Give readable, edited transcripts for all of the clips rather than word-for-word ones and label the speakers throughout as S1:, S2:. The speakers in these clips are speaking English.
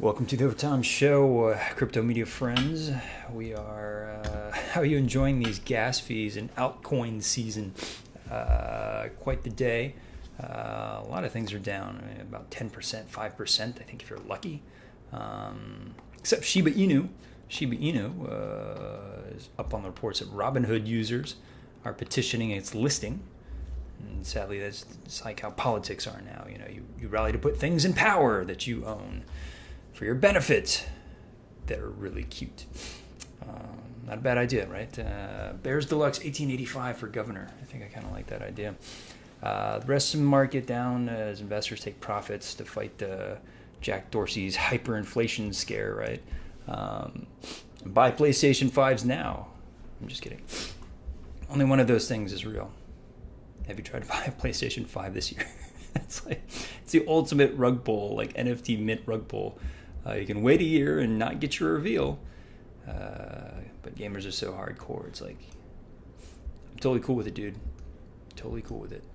S1: Welcome to the Overtime Show, crypto media friends. We are, how are you enjoying these gas fees and altcoin season? Quite the day. A lot of things are down, about 10%, 5%, I think if you're lucky. Except Shiba Inu. Shiba Inu is up on the reports that Robinhood users are petitioning its listing. And sadly, that's like how politics are now. You know, you rally to put things in power that you own for your benefit that are really cute. Not a bad idea, right? Bears Deluxe 1885 for governor. I think I kind of like that idea. The rest of the market down as investors take profits to fight Jack Dorsey's hyperinflation scare, right? Buy PlayStation 5s now. I'm just kidding. Only one of those things is real. Have you tried to buy a PlayStation 5 this year? It's the ultimate rug pull, like NFT mint rug pull. You can wait a year and not get your reveal. But gamers are so hardcore. It's like, I'm totally cool with it, dude. Totally cool with it.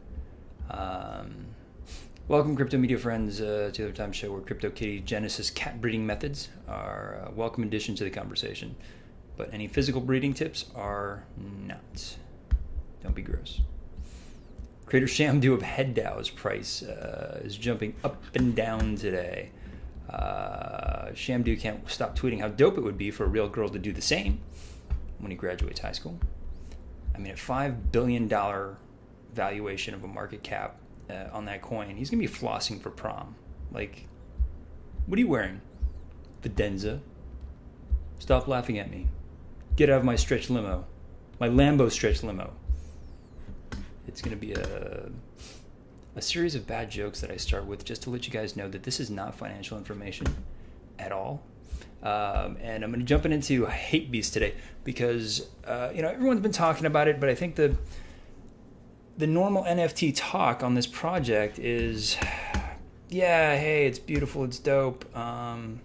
S1: Welcome, crypto media friends, to the Other Time Show, where Crypto Kitty Genesis cat breeding methods are a welcome addition to the conversation. But any physical breeding tips are not. Don't be gross. Creator Shamdu of HeadDAO's price is jumping up and down today. Shamdu can't stop tweeting how dope it would be for a real girl to do the same when he graduates high school. I mean, a $5 billion valuation of a market cap on that coin, he's going to be flossing for prom. Like, what are you wearing? Fidenza. Stop laughing at me. Get out of my stretch limo. My Lambo stretch limo. It's going to be a series of bad jokes that I start with just to let you guys know that this is not financial information at all. And I'm going to jump into HapeBeast today because, everyone's been talking about it, but I think the normal NFT talk on this project is, yeah, hey, it's beautiful, it's dope. Look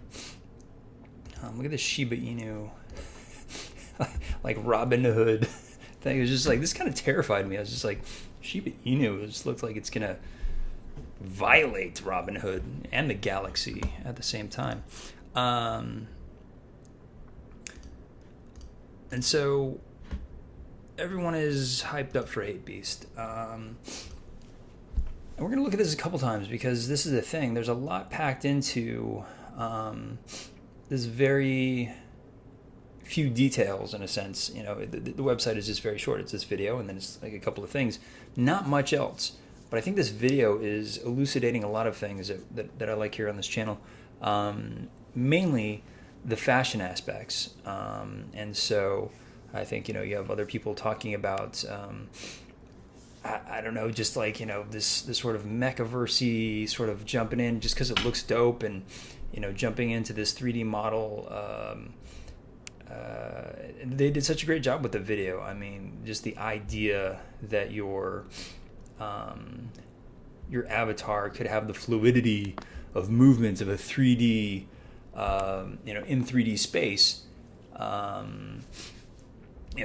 S1: at this Shiba Inu, like Robinhood thing. It was just like, this kind of terrified me. I was just like, Shiba Inu just looks like it's going to violate Robinhood and the galaxy at the same time. And so everyone is hyped up for HapeBeast. And we're going to look at this a couple times because this is the thing. There's a lot packed into this very few details, in a sense. You know, the website is just very short. It's this video and then it's like a couple of things, not much else. But I think this video is elucidating a lot of things that I like here on this channel, mainly the fashion aspects. And so I think, you have other people talking about I don't know, just like, this sort of mechaversy sort of jumping in just because it looks dope, and jumping into this 3D model. They did such a great job with the video. I mean, just the idea that your avatar could have the fluidity of movements of a 3D, in 3D space,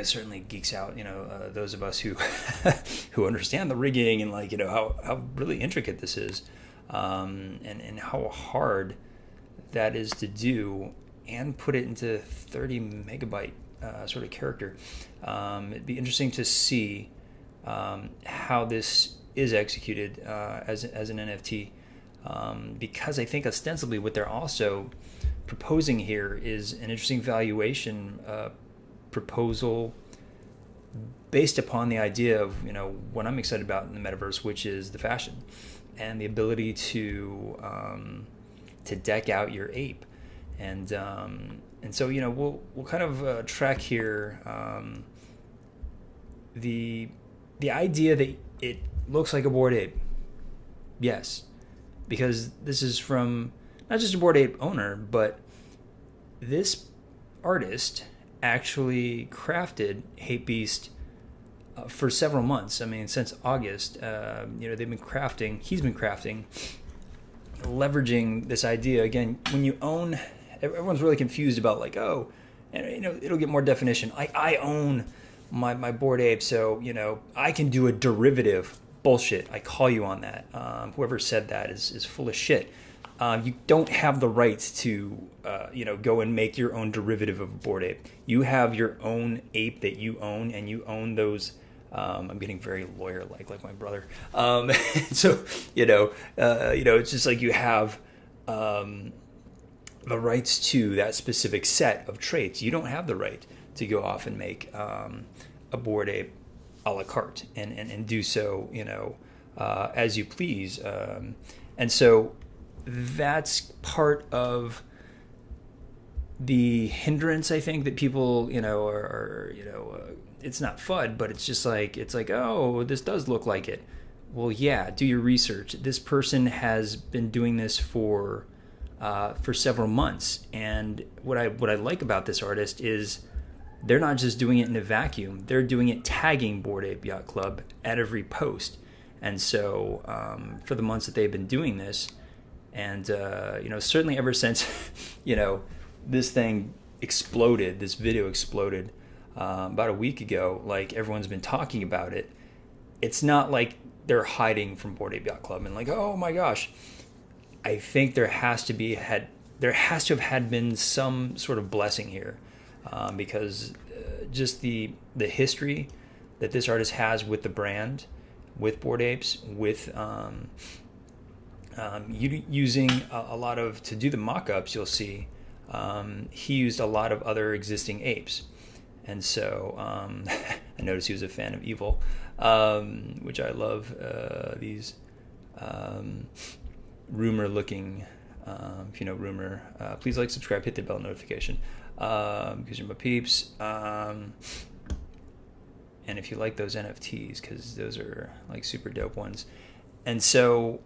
S1: certainly geeks out, those of us who who understand the rigging and how really intricate this is, and how hard that is to do and put it into 30 megabyte sort of character. It'd be interesting to see how this is executed as an NFT, because I think ostensibly what they're also proposing here is an interesting valuation proposal based upon the idea of what I'm excited about in the metaverse, which is the fashion and the ability to deck out your ape. And so we'll kind of track here the idea that it looks like a Bored Ape. Yes, because this is from not just a Bored Ape owner, but this artist actually crafted HapeBeast for several months. I mean, since August, he's been crafting, leveraging this idea. Again, when you own, everyone's really confused about it'll get more definition. I own my Bored Ape, so I can do a derivative. Bullshit. I call you on that. Whoever said that is full of shit. you don't have the rights to, go and make your own derivative of a Bored Ape. You have your own ape that you own, and you own those. I'm getting very lawyer-like my brother. So, it's just like you have the rights to that specific set of traits. You don't have the right to go off and make a Bored Ape a la carte and do so, as you please. And so that's part of the hindrance, I think, that people, it's not FUD, but it's just like, oh, this does look like it. Well, yeah, do your research. This person has been doing this for several months. And what I like about this artist is they're not just doing it in a vacuum. They're doing it tagging Bored Ape Yacht Club at every post. And so for the months that they've been doing this, and, certainly ever since, this thing exploded, this video exploded about a week ago, like everyone's been talking about it. It's not like they're hiding from Bored Ape Yacht Club and like, oh my gosh. I think there has to have had been some sort of blessing here, because just the history that this artist has with the brand, with Bored Apes, with using a lot of, to do the mock-ups, you'll see he used a lot of other existing apes. And so I noticed he was a fan of Evil, which I love, these rumor-looking, if you know rumor, please like, subscribe, hit the bell notification, because you're my peeps. And if you like those NFTs, because those are like super dope ones. And so,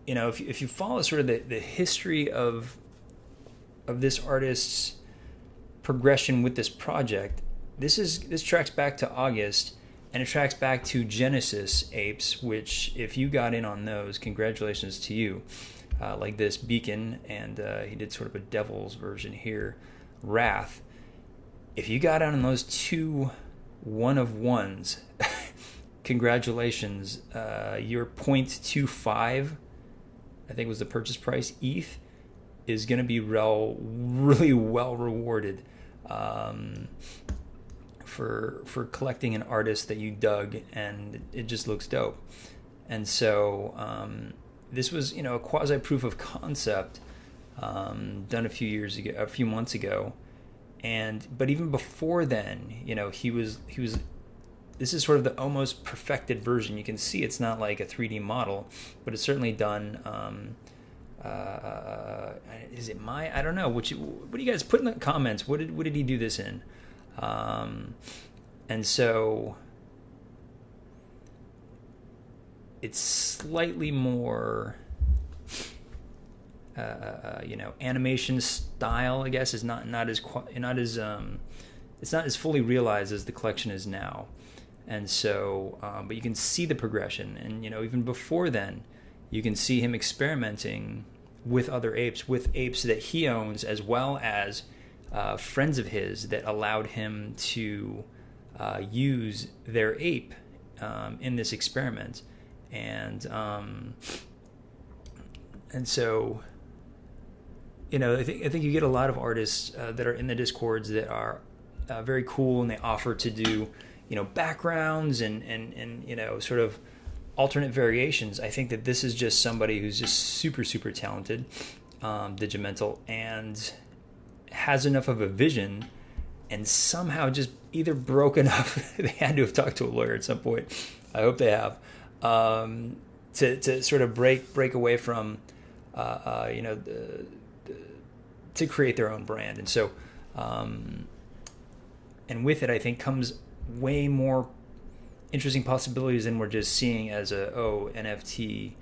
S1: if you follow sort of the history of this artist's progression with this project, this tracks back to August, and it tracks back to Genesis apes, which if you got in on those, congratulations to you. Like this Beacon, and he did sort of a devil's version here, Wrath. If you got on those two one of ones, congratulations. Your 0.25, I think was the purchase price, ETH, is going to be really well rewarded for collecting an artist that you dug, and it just looks dope. And so this was, a quasi proof of concept done a few months ago. But even before then, he was this is sort of the almost perfected version. You can see it's not like a 3D model, but it's certainly done. Is it I don't know. What do you guys put in the comments? What did he do this in? And so it's slightly more, animation style, I guess, is not as it's not as fully realized as the collection is now. And so, but you can see the progression, and even before then, you can see him experimenting with other apes, with apes that he owns, as well as friends of his that allowed him to use their ape in this experiment. And so, I think you get a lot of artists that are in the Discords that are very cool, and they offer to do backgrounds and sort of alternate variations. I think that this is just somebody who's just super, super talented, digimental, and has enough of a vision, and somehow just either broke enough, they had to have talked to a lawyer at some point, I hope they have, to sort of break away from, to create their own brand. And so, and with it, I think comes way more interesting possibilities than we're just seeing as NFT,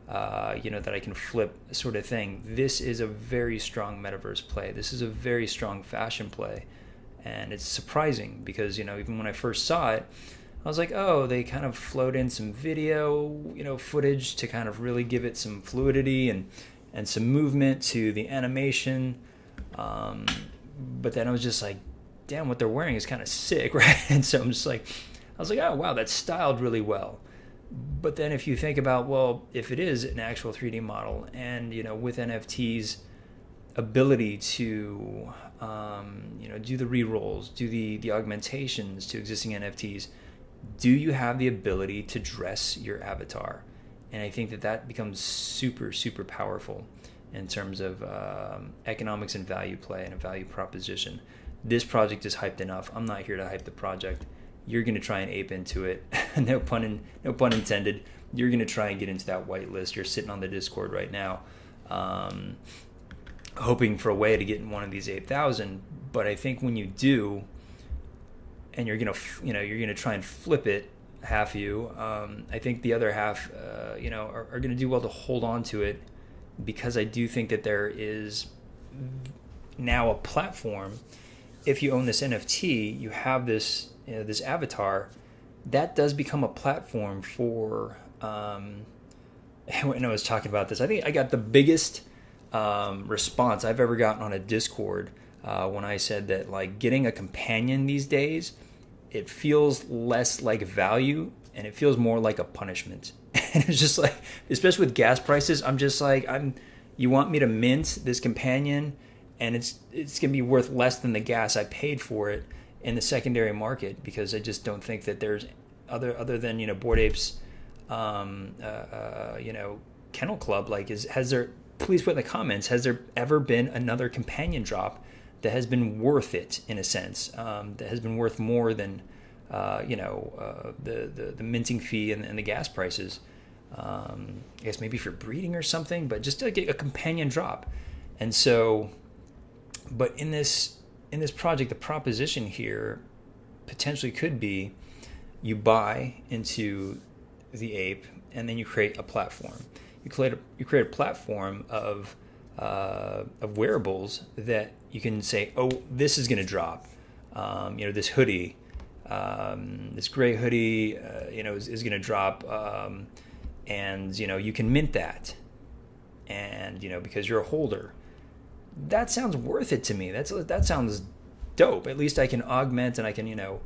S1: that I can flip sort of thing. This is a very strong metaverse play. This is a very strong fashion play. And it's surprising because, even when I first saw it, I was like, oh, they kind of flowed in some video, footage to kind of really give it some fluidity and some movement to the animation. But then I was just like, damn, what they're wearing is kind of sick, right? And so I was like, oh, wow, that's styled really well. But then if you think about, well, if it is an actual 3D model, and with NFTs ability to do the re-rolls, do the augmentations to existing NFTs, do you have the ability to dress your avatar? And I think that becomes super, super powerful in terms of economics and value play and a value proposition. This project is hyped enough. I'm not here to hype the project. You're going to try and ape into it. no pun intended. You're going to try and get into that whitelist. You're sitting on the Discord right now, hoping for a way to get in one of these 8,000. But I think when you do, and you're going to try and flip it, half you, I think the other half, are going to do well to hold on to it, because I do think that there is now a platform. If you own this NFT, you have this this avatar that does become a platform for. When I was talking about this, I think I got the biggest response I've ever gotten on a Discord when I said that, like, getting a companion these days, it feels less like value and it feels more like a punishment. And it's just like, especially with gas prices, I'm just like, you want me to mint this companion, and it's going to be worth less than the gas I paid for it in the secondary market, because I just don't think that there's other than Bored Apes Kennel Club, like, has there, please put in the comments, has there ever been another companion drop that has been worth it, in a sense, that has been worth more than the minting fee and the gas prices? I guess maybe for breeding or something, but just like a companion drop. And so, but in this project, the proposition here potentially could be, you buy into the ape, and then you create a platform. You create a platform of wearables that you can say, oh, this is going to drop. This hoodie, this gray hoodie, is going to drop, and you can mint that, and because you're a holder. That sounds worth it to me. That sounds dope. At least I can augment, and I can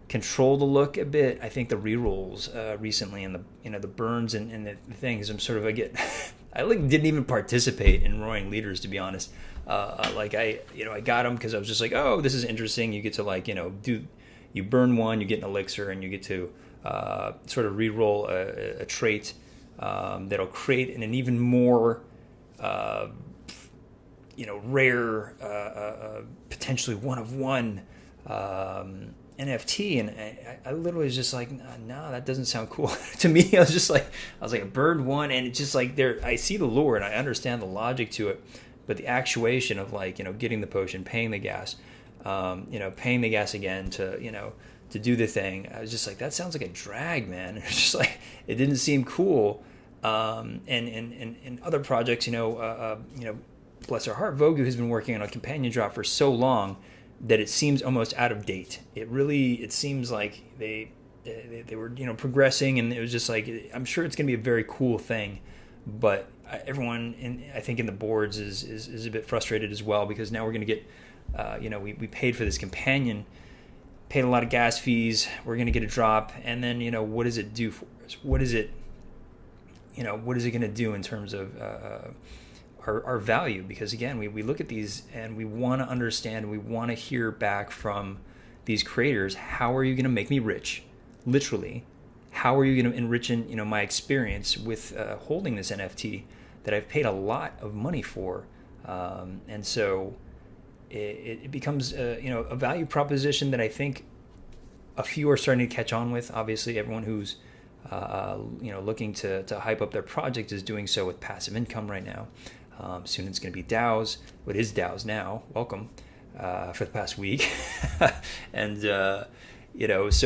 S1: control the look a bit. I think the re-rolls recently, and the burns and the things, I'm sort of, I didn't even participate in roaring leaders, to be honest. I got them because I was just like, oh, this is interesting. You get to you burn one, you get an elixir, and you get to sort of re-roll a trait that'll create an even more rare, potentially one of one NFT, and I literally was just like, no, that doesn't sound cool to me. I was like, I burned one, and it's just like, I see the lure and I understand the logic to it, but the actuation of getting the potion, paying the gas, paying the gas again to do the thing, I was just like, that sounds like a drag, man. It's just like, it didn't seem cool. And other projects, bless her heart, Vogu has been working on a companion drop for so long that it seems almost out of date. It seems like they were progressing, and it was just like, I'm sure it's going to be a very cool thing, but everyone I think in the boards is a bit frustrated as well, because now we're going to get we paid for this companion, paid a lot of gas fees, we're going to get a drop, and then what does it do for us? What is it going to do in terms of our value? Because again, we look at these and we want to understand, we want to hear back from these creators. How are you going to make me rich? Literally, how are you going to enrich my experience with holding this NFT that I've paid a lot of money for? And so it becomes a value proposition that I think a few are starting to catch on with. Obviously, everyone who's looking to hype up their project is doing so with passive income right now. Soon it's going to be DAOs. What is DAOs now? Welcome for the past week, and so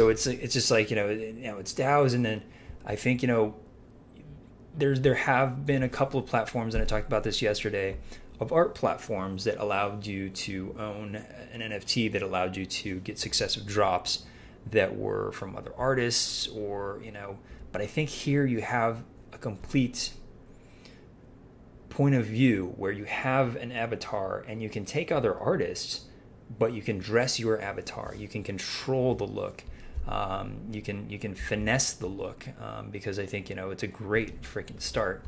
S1: it's just like it's DAOs, and then I think there have been a couple of platforms, and I talked about this yesterday, of art platforms that allowed you to own an NFT that allowed you to get successive drops that were from other artists, or but I think here you have a complete point of view where you have an avatar and you can take other artists, but you can dress your avatar, you can control the look. you can finesse the look, because I think it's a great freaking start,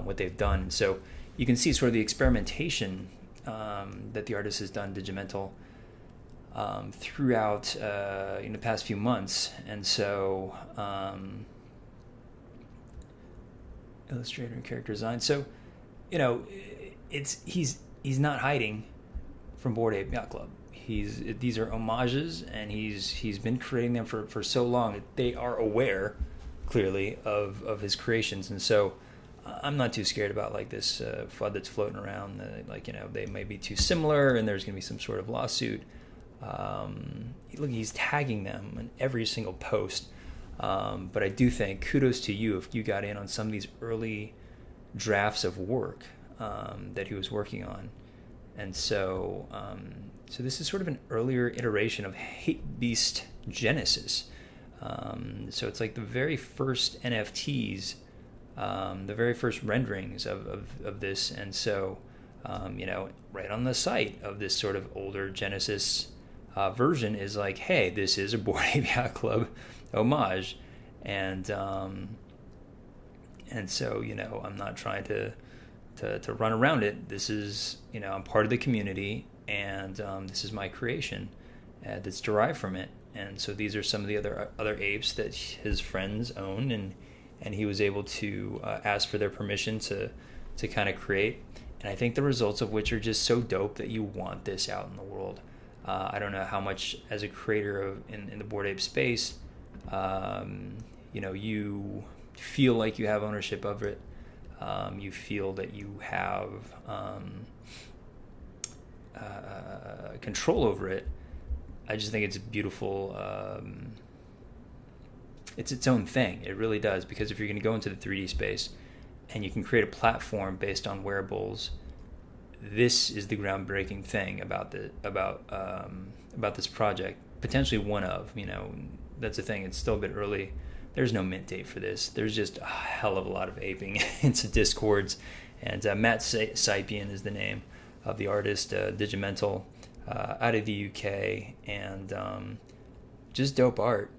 S1: what they've done. And so you can see sort of the experimentation that the artist has done, Digimental, throughout the past few months. And so illustrator and character design. So he's not hiding from Bored Ape Yacht Club. These are homages, and he's been creating them for so long that they are aware, clearly, of his creations. And so I'm not too scared about like this FUD that's floating around. They may be too similar, and there's going to be some sort of lawsuit. Look, he's tagging them in every single post. But I do think kudos to you if you got in on some of these early drafts of work that he was working on. And so this is sort of an earlier iteration of HapeBeast Genesis. So it's like the very first NFTs, the very first renderings of this. And so, right on the site of this sort of older Genesis version is like, hey, this is a Bored Ape Yacht Club homage. And so, I'm not trying to run around it. This is, I'm part of the community, and this is my creation that's derived from it. And so these are some of the other apes that his friends own, and he was able to ask for their permission to kind of create. And I think the results of which are just so dope that you want this out in the world. I don't know how much, as a creator in the Bored Ape space, you feel like you have ownership of it. You feel that you have control over it. I just think it's beautiful. It's its own thing. It really does, because if you're going to go into the 3D space and you can create a platform based on wearables, this is the groundbreaking thing about this project. Potentially one of, that's the thing. It's still a bit early. There's no mint date for this. There's just a hell of a lot of aping into Discords. And Matt Sypian is the name of the artist, Digimental, out of the UK. And just dope art.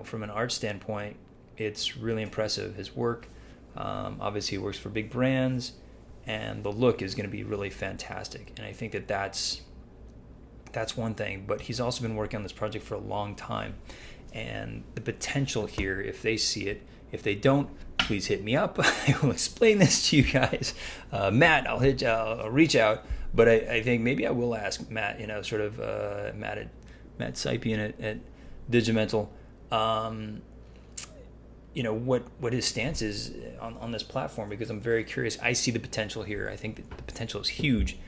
S1: From an art standpoint, it's really impressive. His work, obviously he works for big brands, and the look is going to be really fantastic. And I think that's one thing. But he's also been working on this project for a long time. And the potential here, if they see it, if they don't, please hit me up. I will explain this to you guys. Matt, I'll reach out. But I think maybe I will ask Matt, Matt Sypian at Digimental, what his stance is on this platform, because I'm very curious. I see the potential here. I think that the potential is huge.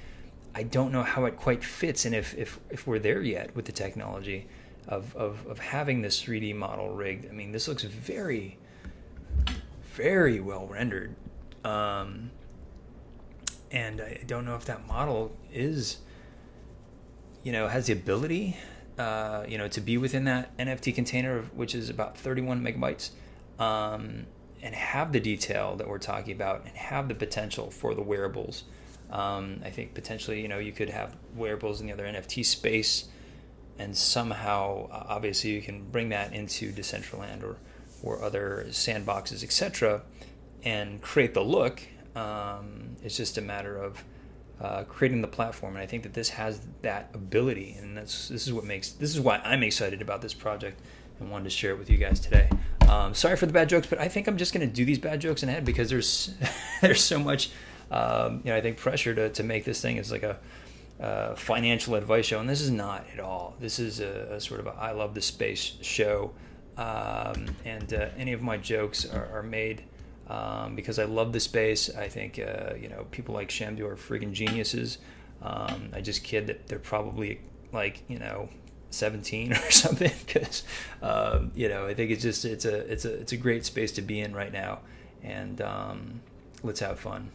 S1: I don't know how it quite fits, and if we're there yet with the technology of having this 3D model rigged. I mean, this looks very, very well rendered. And I don't know if that model is, has the ability, to be within that NFT container, which is about 31 megabytes, and have the detail that we're talking about, and have the potential for the wearables. I think potentially, you could have wearables in the other NFT space, and somehow, obviously, you can bring that into Decentraland or other sandboxes, etc., and create the look. It's just a matter of creating the platform, and I think that this has that ability, and this is why I'm excited about this project and wanted to share it with you guys today. Sorry for the bad jokes, but I think I'm just going to do these bad jokes in ahead, because there's so much I think pressure to make this thing as like a financial advice show, and this is not at all. This is a sort of I love the space show, and any of my jokes are made because I love the space. I think people like Shamdu are friggin' geniuses. I just kid that they're probably 17 or something, because I think it's a great space to be in right now, and let's have fun.